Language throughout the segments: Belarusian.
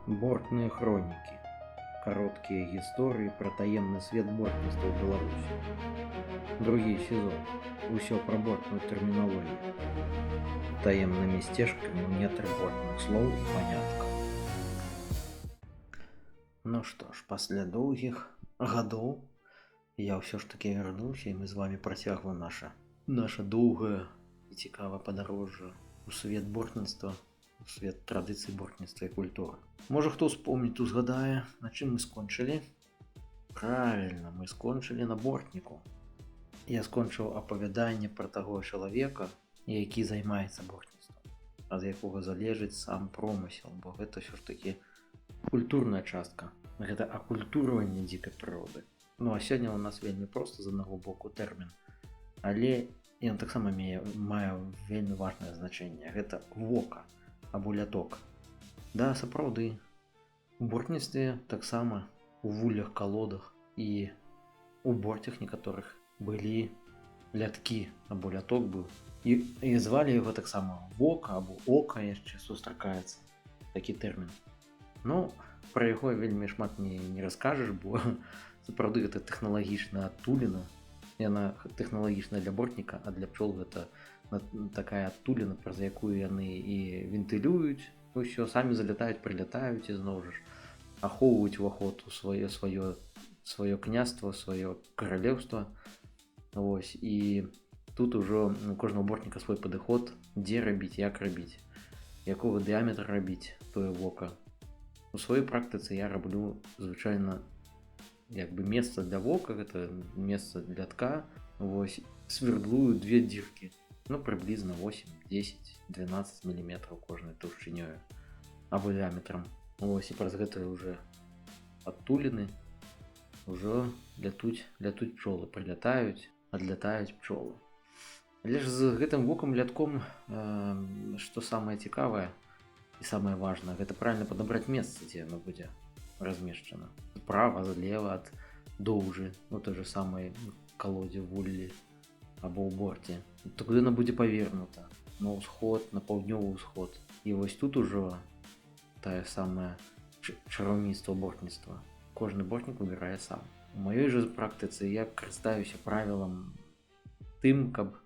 Бортные хроники. Короткие истории про таемный свет бортніцтва ў Беларусі. Другі сезон. Усё пра бортную тэрміналогію. Таемнымі сцежкамі ў нетры бортных слоў і паняткаў. Ну што ж, пасля доўгіх гадоў я ўсё ж такі вярнуўся, і мы з вами працягваем наша доўгае і цікавае падарожжа ў свет бортніцтва, у свет традыцый бортніцтва і культуры. Можа хто ўспомніць, узгадае, на чым мы скончылі? Правільна, мы скончылі на бортніку. Я скончыў апавяданне пра таго чалавека, які займаецца бортніцтвам, ад якога залежыць сам промысел, бо гэта ўсё ж такі культурная частка, гэта акультурванне дзікай прыроды. Ну а сёння у нас вельмі проста з аднаго боку тэрмін, але ён таксама мае вельмі важнае значэнне. Гэта вока або ляток. Да, сапраўды, у бортніцтве таксама у вуллях, калодах і у борцях некаторых былі ляткі або ляток быў. І звалі яго таксама вока або ока, яшчэ сустракаецца такі тэрмін. Ну, пра яго вельмі шмат не раскажаш, бо сапраўды гэта тэхналагічная адтуліна. Яна тэхналагічная для бортніка, а для пчол гэта такая адтуліна, праз якую яны і вентылююць усё, самі залятаюць, прылятаюць і зноў жа ахоўваюць уваход у сваё княства, сваё каралеўства. Вось, і тут ужо у кожнага бортніка свой падыход, дзе рабіць, як рабіць, якога дыяметра рабіць тое вока. У сваёй практыцы я раблю звычайна месца для вока, гэта месца для лятка. Вось, свердлую две дзіркі, ну прыблізна 8, 10, 12 мм кожнай таўшчынёю або дыяметрам. Вось, і праз гэтыя ўжо адтуліны ўжо лятуць пчолы, прылятаюць, адлятаюць пчолы. Але ж з гэтым вокам, лятком, што самае цікавае і самае важнае, гэта правільна падабраць месца, дзе яно будзе размешчана. Справа, злева ад доўжы, ну той же самай калодзе, вуллі або ў борце. То куды яна будзе павернута? На ўсход, на паўднёвы ўсход. І вось тут ужо тае самае чараўніцтва бортніцтва. Кожны бортнік выбірае сам. У маёй жа практыцы я карыстаюся правілам тым, каб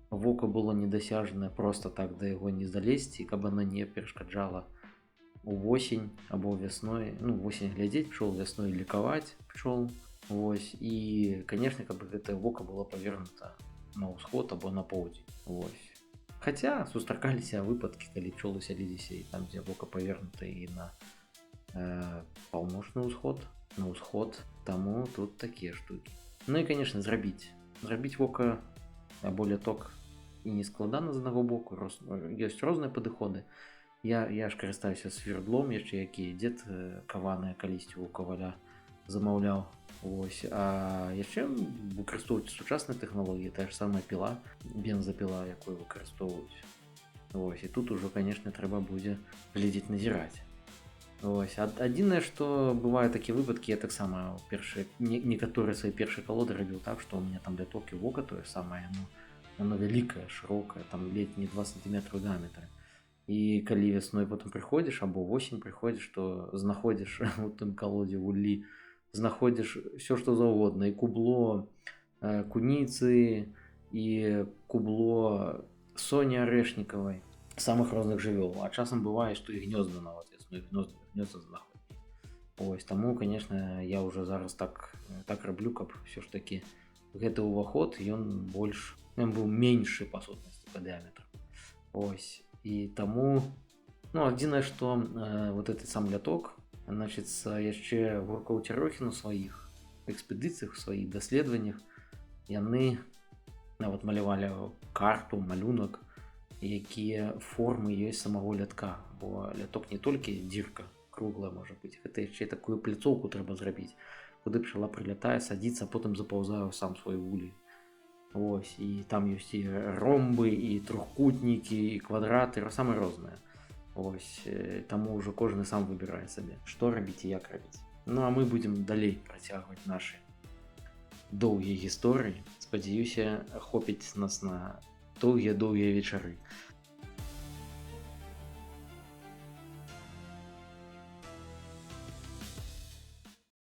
вока было недасяжнае проста так да яго не залезці, каб оно не перашкаджала увосень або вясной, ну восень глядзець пчол, вясной лікаваць пчол. Вось, і канешне, каб гэтае вока было павернута на ўсход або на поўдзень. Вось. Хаця сустракаліся выпадкі, калі пчолы сяліліся і там, дзе вока павернута, і на паўночны ўсход, на ўсход, таму тут такія штукі. Ну і канешне, зрабіць вока або ляток і не складана з аднаго боку, ёсць розныя падыходы. Я ж карыстаюся свердлом, яшчэ які дзед каваныя калісьці у каваля замаўляў. Вось, а яшчэ выкарыстоўваюць сучасныя тэхналогіі, тая ж самая піла, бензапіла, якую выкарыстоўваюць. Вось, і тут ужо, канешне, трэба будзе глядзець, назіраць. Вось, адзінае, што бывае такія выпадкі, я таксама некаторыя свае першыя калоды рабіў так, што у мяне там ляток і вока тое самае, оно вялікае, шырокае, там ледзь не 2 см дыяметра. І калі вясной потым прыходзіш або восень прыходзіш, то знаходзіш у тым калодзе вуллі, знаходзіш все што заўгодна, і кубло куніцы, і кубло соні арэшнікавай, самых розных жывёл. А часам бывае, што і гнёзды нават вясной гнёзды знаходзяць. Ось, таму, канешне, я ўжо зараз так раблю, каб все ж такі гэты ўваход, ён быў меншы па сутнасці, па дыяметру. Ось. І таму, ну, адзінае, што вот этот сам ляток, значыцца, яшчэ Гуркоў Цярохін у сваіх экспедыцыях, у сваіх даследаваннях, яны нават малявалі карту, малюнак, якія формы ёсць самого лятка, бо ляток не толькі дзірка круглая можа быць, гэта яшчэ такую пляцоўку трэба зрабіць, куды пчала прылятае, садзіцца, а потым запаўзае ў сам свой вулей. Ось, і там ёсць і ромбы, і трохкутнікі, і квадраты, самыя розныя. Ось, таму ўжо кожны сам выбірае сабе, што рабіць і як рабіць. Ну а мы будзем далей працягваць нашы доўгія гісторыі. Спадзяюся, хопіць нас на доўгія вечары.